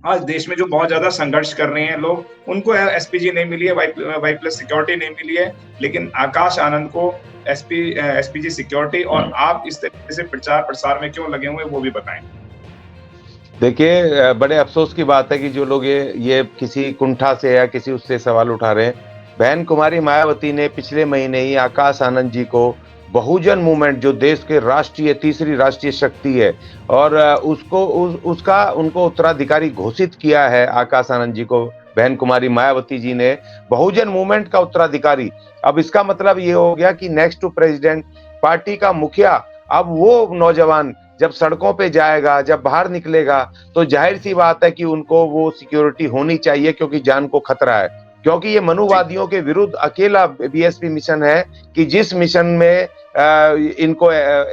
आज देश में जो बहुत ज्यादा संघर्ष कर रहे हैं लोग, उनको एसपीजी नहीं मिली है, वाई प्लस सिक्योरिटी नहीं मिली है, लेकिन आकाश आनंद को एसपीजी सिक्योरिटी। और आप इस तरीके से प्रचार प्रसार में क्यों लगे हुए वो भी बताएं। देखिए, बड़े अफसोस की बात है कि जो लोग ये किसी कुंठा से या किसी उससे सवाल उठा रहे हैं। बहन कुमारी मायावती ने पिछले महीने ही आकाश आनंद जी को बहुजन मूवमेंट, जो देश के राष्ट्रीय तीसरी राष्ट्रीय शक्ति है, और उसका उनको उत्तराधिकारी घोषित किया है। आकाश आनंद जी को बहन कुमारी मायावती जी ने बहुजन मूवमेंट का उत्तराधिकारी। अब इसका मतलब ये हो गया कि नेक्स्ट टू प्रेसिडेंट, पार्टी का मुखिया, अब वो नौजवान जब सड़कों पे जाएगा, जब बाहर निकलेगा, तो जाहिर सी बात है कि उनको वो सिक्योरिटी होनी चाहिए, क्योंकि जान को खतरा है। क्योंकि ये मनुवादियों के विरुद्ध अकेला बीएसपी मिशन है कि जिस मिशन में इनको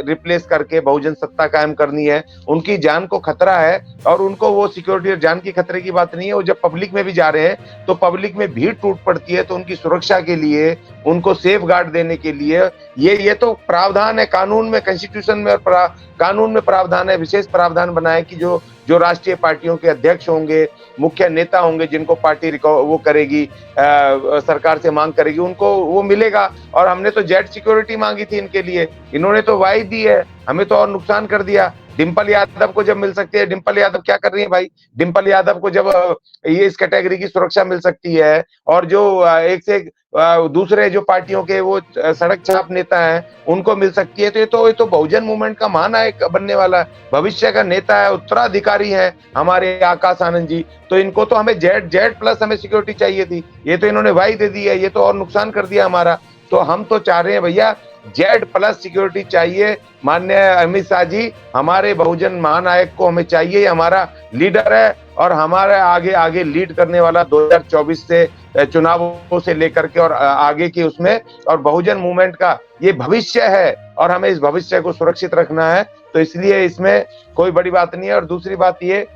रिप्लेस करके बहुजन सत्ता कायम करनी है। उनकी जान को खतरा है और उनको वो सिक्योरिटी और जान की खतरे की बात नहीं है। वो जब पब्लिक में भी जा रहे हैं तो पब्लिक में भीड़ टूट पड़ती है, तो उनकी सुरक्षा के लिए, उनको सेफ गार्ड देने के लिए ये तो प्रावधान है कानून में, कॉन्स्टिट्यूशन में और कानून में प्रावधान है, विशेष प्रावधान बना है कि जो जो राष्ट्रीय पार्टियों के अध्यक्ष होंगे, मुख्य नेता होंगे, जिनको पार्टी वो करेगी, सरकार से मांग करेगी, उनको वो मिलेगा। और हमने तो जेट सिक्योरिटी मांगी थी इनके लिए, इन्होंने तो वाई दी है, हमें तो और नुकसान कर दिया। डिंपल यादव को जब मिल सकती है, डिंपल यादव क्या कर रही है भाई? डिंपल यादव को जब ये इस कैटेगरी की सुरक्षा मिल सकती है, और जो एक से दूसरे जो पार्टियों के वो सड़क छाप नेता हैं उनको मिल सकती है, तो ये तो बहुजन मूवमेंट का महानायक बनने वाला भविष्य का नेता है, उत्तराधिकारी है हमारे आकाश आनंद जी। तो इनको तो हमें जेड प्लस हमें सिक्योरिटी चाहिए थी, ये तो इन्होंने वाई दे दी है, ये तो और नुकसान कर दिया हमारा। तो हम तो चाह रहे हैं भैया, जेड प्लस सिक्योरिटी चाहिए। माननीय अमित शाह जी, हमारे बहुजन महानायक को हमें चाहिए, हमारा लीडर है और हमारे आगे आगे लीड करने वाला 2024 से चुनावों से लेकर के और आगे की उसमें, और बहुजन मूवमेंट का ये भविष्य है और हमें इस भविष्य को सुरक्षित रखना है। तो इसलिए इसमें कोई बड़ी बात नहीं है। और दूसरी बात ये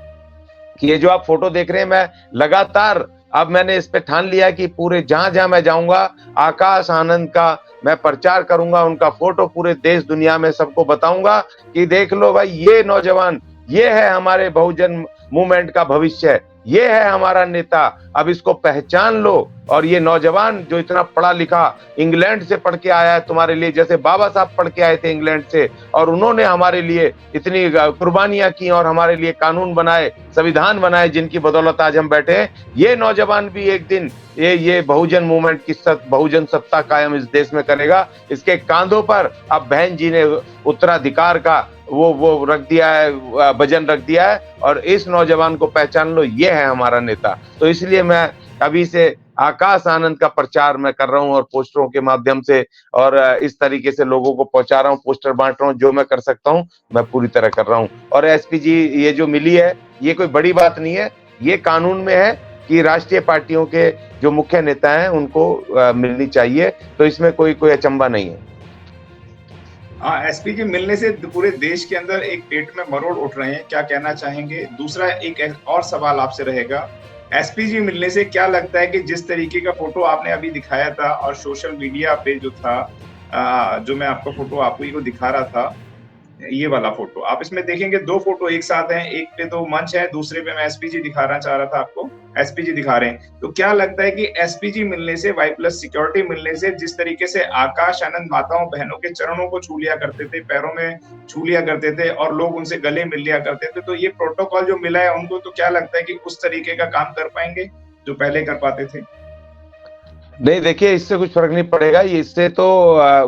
कि ये जो आप फोटो देख रहे हैं, मैं लगातार, अब मैंने इस पे ठान लिया कि पूरे जहां जहां मैं जाऊंगा आकाश आनंद का मैं प्रचार करूंगा, उनका फोटो पूरे देश दुनिया में सबको बताऊंगा कि देख लो भाई, ये नौजवान, ये है हमारे बहुजन मूवमेंट का भविष्य, ये है हमारा नेता, अब इसको पहचान लो। और ये नौजवान जो इतना पढ़ा लिखा, इंग्लैंड से पढ़ के आया है तुम्हारे लिए, जैसे बाबा साहब पढ़ के आए थे इंग्लैंड से, और उन्होंने हमारे लिए इतनी कुर्बानियां की और हमारे लिए कानून बनाए, संविधान बनाए, जिनकी बदौलत आज हम बैठे हैं। ये नौजवान भी एक दिन ये बहुजन मूवमेंट की बहुजन सत्ता कायम इस देश में करेगा। इसके कांधों पर अब बहन जी ने उत्तराधिकार का वो रख दिया है, वजन रख दिया है, और इस नौजवान को पहचान लो, ये है हमारा नेता। तो इसलिए मैं अभी से आकाश आनंद का प्रचार मैं कर रहा हूं, और पोस्टरों के माध्यम से और इस तरीके से लोगों को पहुंचा रहा हूं, पोस्टर बांट रहा हूं, जो मैं कर सकता हूं मैं पूरी तरह कर रहा हूं। और एसपीजी ये जो मिली है, ये कोई बड़ी बात नहीं है, ये कानून में है कि राष्ट्रीय पार्टियों के जो मुख्य नेता हैं उनको मिलनी चाहिए, तो इसमें कोई अचंभा नहीं है। एसपीजी मिलने से पूरे देश के अंदर एक पेट में मरोड़ उठ रहे हैं, क्या कहना चाहेंगे? दूसरा एक और सवाल आपसे रहेगा, एसपीजी मिलने से क्या लगता है कि जिस तरीके का फोटो आपने अभी दिखाया था और सोशल मीडिया पे जो था, जो मैं आपका फोटो आपको को दिखा रहा था, ये वाला फोटो आप इसमें देखेंगे, दो फोटो एक साथ हैं, एक पे तो मंच है, दूसरे पे मैं एसपीजी दिखाना चाह रहा था आपको, एसपीजी दिखा रहे हैं। तो क्या लगता है कि एसपीजी मिलने से, वाई प्लस सिक्योरिटी मिलने से, जिस तरीके से आकाश आनंद माताओं बहनों के चरणों को छू लिया करते थे, पैरों में छू लिया करते थे और लोग उनसे गले मिल लिया करते थे, तो ये प्रोटोकॉल जो मिला है उनको, तो क्या लगता है कि उस तरीके का काम कर पाएंगे जो पहले कर पाते थे? नहीं, देखिए, इससे कुछ फर्क नहीं पड़ेगा। इससे तो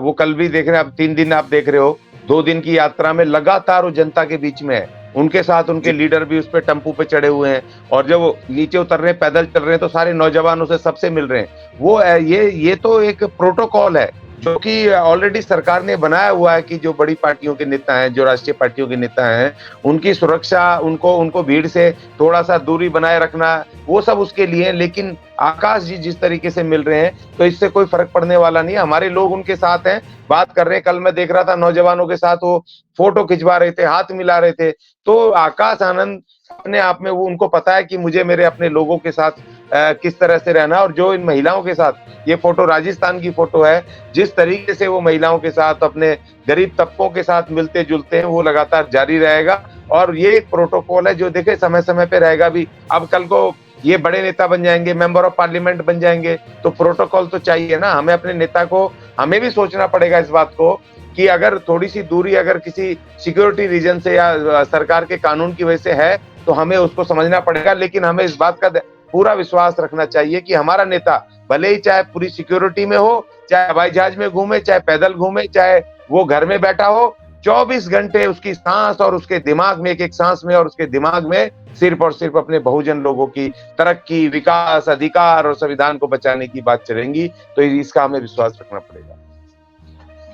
वो कल भी देख रहे हैं, अब 3 दिन आप देख रहे हो, 2 दिन की यात्रा में लगातार वो जनता के बीच में है, उनके साथ उनके लीडर भी उस पे टेम्पू पे चढ़े हुए हैं, और जब वो नीचे उतर रहे हैं, पैदल चल रहे हैं, तो सारे नौजवानों से सबसे मिल रहे हैं। वो ये तो एक प्रोटोकॉल है जो कि ऑलरेडी सरकार ने बनाया हुआ है कि जो बड़ी पार्टियों के नेता हैं, जो राष्ट्रीय पार्टियों के नेता हैं, उनकी सुरक्षा, उनको भीड़ से थोड़ा सा दूरी बनाए रखना, वो सब उसके लिए। लेकिन आकाश जी जिस तरीके से मिल रहे हैं, तो इससे कोई फर्क पड़ने वाला नहीं है। हमारे लोग उनके साथ हैं, बात कर रहे हैं। कल मैं देख रहा था नौजवानों के साथ वो फोटो खिंचवा रहे थे, हाथ मिला रहे थे। तो आकाश आनंद अपने आप में, वो उनको पता है कि मुझे मेरे अपने लोगों के साथ किस तरह से रहना। और जो इन महिलाओं के साथ, ये फोटो राजस्थान की फोटो है, जिस तरीके से वो महिलाओं के साथ, अपने गरीब तबकों के साथ मिलते जुलते हैं, वो लगातार जारी रहेगा। और ये एक प्रोटोकॉल है जो देखे समय समय पे रहेगा भी। अब कल को ये बड़े नेता बन जाएंगे, मेंबर ऑफ पार्लियामेंट बन जाएंगे, तो प्रोटोकॉल तो चाहिए ना। हमें अपने नेता को, हमें भी सोचना पड़ेगा इस बात को कि अगर थोड़ी सी दूरी अगर किसी सिक्योरिटी रीजन से या सरकार के कानून की वजह से है, तो हमें उसको समझना पड़ेगा। लेकिन हमें इस बात का पूरा विश्वास रखना चाहिए कि हमारा नेता भले ही चाहे पूरी सिक्योरिटी में हो, चाहे हवाई जहाज में घूमे, चाहे पैदल घूमे, चाहे वो घर में बैठा हो, 24 घंटे उसकी सांस और उसके दिमाग में, एक एक सांस में और उसके दिमाग में सिर्फ और सिर्फ अपने बहुजन लोगों की तरक्की, विकास, अधिकार और संविधान को बचाने की बात चलेंगी। तो इसका हमें विश्वास रखना पड़ेगा।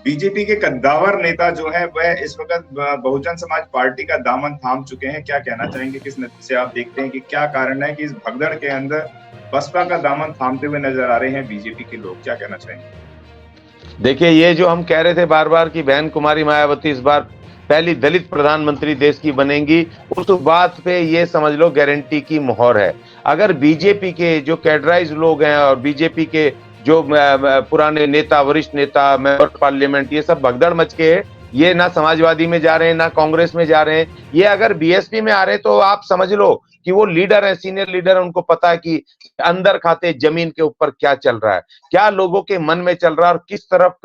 बीजेपी के कद्दावर नेता जो है वह इस वक्त बहुजन समाज पार्टी का दामन थाम चुके हैं, क्या कहना चाहेंगे? किस नतीजे से आप देखते हैं कि क्या कारण है कि इस भगदड़ के अंदर बसपा का दामन थामते हुए नजर आ रहे हैं बीजेपी के लोग? क्या कहना चाहेंगे? देखिए, ये जो हम कह रहे थे बार बार कि बहन कुमारी मायावती इस बार पहली दलित प्रधानमंत्री देश की बनेंगी, उस बात पे ये समझ लो गारंटी की मोहर है। अगर बीजेपी के जो कैडराइज लोग हैं और बीजेपी के जो पुराने नेता, वरिष्ठ नेता, मेंबर पार्लियामेंट, ये सब भगदड़ मच के, ये ना समाजवादी में जा रहे हैं, ना कांग्रेस में जा रहे हैं, ये अगर बीएसपी में आ रहे हैं, तो आप समझ लो कि वो लीडर है, सीनियर लीडर है, उनको पता है कि अंदर खाते जमीन के ऊपर क्या चल रहा है, क्या लोगों के मन में चल रहा है और किस तरफ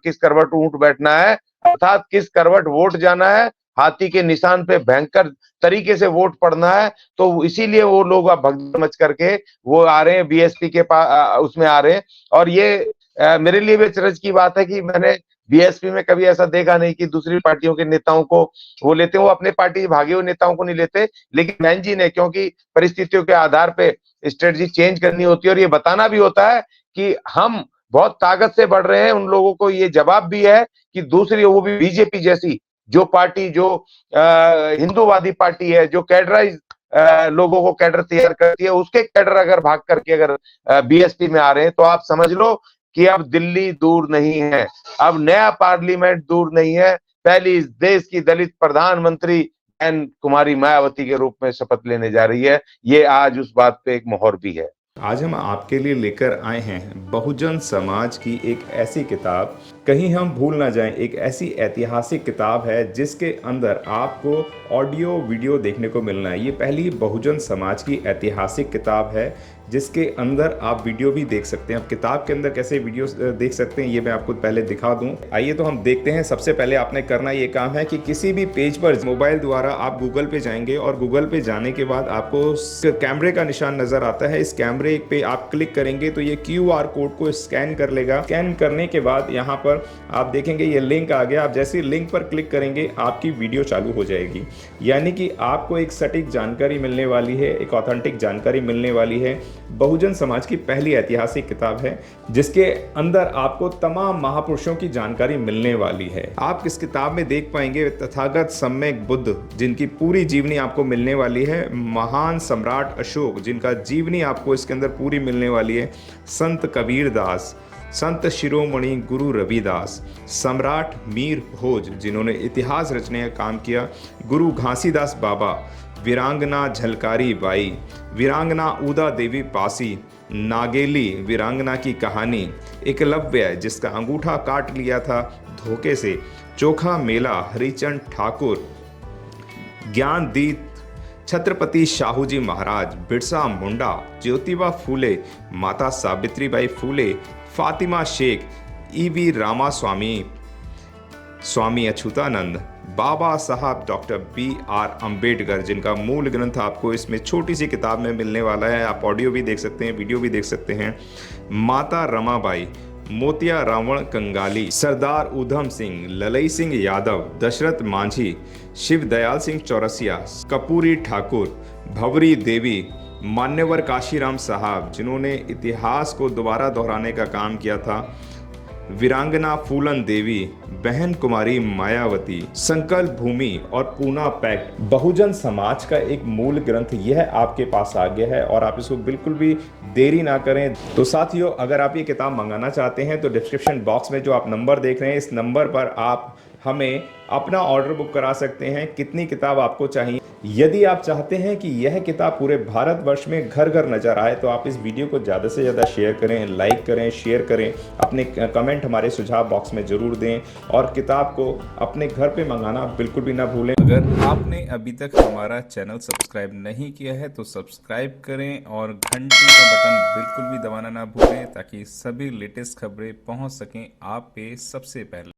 किस करवट ऊंट बैठना है, अर्थात किस करवट वोट जाना है, हाथी के निशान पे भयंकर तरीके से वोट पड़ना है। तो इसीलिए वो लोग अब भगदड़ मच करके वो आ रहे हैं बीएसपी के पास, उसमें आ रहे हैं। और ये मेरे लिए भी अचरज की बात है कि मैंने बीएसपी में कभी ऐसा देखा नहीं कि दूसरी पार्टियों के नेताओं को वो लेते, वो अपने पार्टी भागे हुए नेताओं को नहीं लेते। लेकिन बहन जी ने, क्योंकि परिस्थितियों के आधार पे स्ट्रेटजी चेंज करनी होती है और ये बताना भी होता है कि हम बहुत ताकत से बढ़ रहे हैं, उन लोगों को ये जवाब भी है कि दूसरी, वो भी बीजेपी जैसी जो पार्टी, जो हिंदूवादी पार्टी है, जो कैडराइज लोगों को कैडर तैयार करती है, उसके कैडर अगर भाग करके अगर बीएसपी में आ रहे हैं, तो आप समझ लो कि अब दिल्ली दूर नहीं है, अब नया पार्लियामेंट दूर नहीं है। पहली इस देश की दलित प्रधानमंत्री बहन कुमारी मायावती के रूप में शपथ लेने जा रही है। ये आज उस बात पे एक मोहर भी है। आज हम आपके लिए लेकर आए हैं बहुजन समाज की एक ऐसी किताब, कहीं हम भूल ना जाएं, एक ऐसी ऐतिहासिक किताब है जिसके अंदर आपको ऑडियो वीडियो देखने को मिलना है। ये पहली बहुजन समाज की ऐतिहासिक किताब है जिसके अंदर आप वीडियो भी देख सकते हैं। अब किताब के अंदर कैसे वीडियो देख सकते हैं ये मैं आपको पहले दिखा दूं। आइए तो हम देखते हैं। सबसे पहले आपने करना ये काम है कि किसी भी पेज पर मोबाइल द्वारा आप गूगल पे जाएंगे और गूगल पे जाने के बाद आपको कैमरे का निशान नजर आता है। इस कैमरे पे आप क्लिक करेंगे तो ये QR कोड को स्कैन कर लेगा। स्कैन करने के बाद यहाँ पर आप देखेंगे ये लिंक आ गया। आप जैसे लिंक पर क्लिक करेंगे आपकी वीडियो चालू हो जाएगी, यानी कि आपको एक सटीक जानकारी मिलने वाली है, एक ऑथेंटिक जानकारी मिलने वाली है। बहुजन समाज की पहली ऐतिहासिक किताब है जिसके अंदर आपको तमाम महापुरुषों की जानकारी मिलने वाली है। आप इस किताब में देख पाएंगे तथागत सम्यक बुद्ध, जिनकी पूरी जीवनी आपको मिलने वाली है। महान सम्राट अशोक, जिनका जीवनी आपको इसके अंदर पूरी मिलने वाली है। संत कबीर दास, संत शिरोमणि गुरु रविदास, सम्राट मीर भोज, जिन्होंने इतिहास रचने का काम किया, गुरु घासीदास बाबा, वीरांगना झलकारी बाई, वीरांगना उदा देवी पासी, नागेली वीरांगना की कहानी, एकलव्य जिसका अंगूठा काट लिया था धोखे से, चोखा मेला हरिचंद ठाकुर, ज्ञानदीप छत्रपति शाहूजी महाराज, बिरसा मुंडा, ज्योतिबा फूले, माता सावित्रीबाई फूले, फातिमा शेख, EV रामास्वामी, स्वामी अच्युतानंद, बाबा साहब डॉक्टर BR अम्बेडकर, जिनका मूल ग्रंथ आपको इसमें छोटी सी किताब में मिलने वाला है। आप ऑडियो भी देख सकते हैं, वीडियो भी देख सकते हैं। माता रमाबाई, मोतिया रावण कंगाली, सरदार उधम सिंह, ललई सिंह यादव, दशरथ मांझी, शिव दयाल सिंह चौरसिया, कपूरी ठाकुर, भवरी देवी, मान्यवर काशीराम साहब, जिन्होंने इतिहास को दोबारा दोहराने का काम किया था, वीरांगना फूलन देवी, बहन कुमारी मायावती, संकल्प भूमि और पूना पैक्ट। बहुजन समाज का एक मूल ग्रंथ यह आपके पास आ गया है और आप इसको बिल्कुल भी देरी ना करें। तो साथियों, अगर आप ये किताब मंगाना चाहते हैं तो डिस्क्रिप्शन बॉक्स में जो आप नंबर देख रहे हैं, इस नंबर पर आप हमें अपना ऑर्डर बुक करा सकते हैं। कितनी किताब आपको चाहिए यदि आप चाहते हैं कि यह किताब पूरे भारतवर्ष में घर घर नजर आए तो आप इस वीडियो को ज़्यादा से ज़्यादा शेयर करें, लाइक करें, शेयर करें, अपने कमेंट हमारे सुझाव बॉक्स में ज़रूर दें और किताब को अपने घर पे मंगाना बिल्कुल भी ना भूलें। अगर आपने अभी तक हमारा चैनल सब्सक्राइब नहीं किया है तो सब्सक्राइब करें और घंटी का बटन बिल्कुल भी दबाना ना भूलें ताकि सभी लेटेस्ट खबरें पहुंच सकें आप पे सबसे पहले।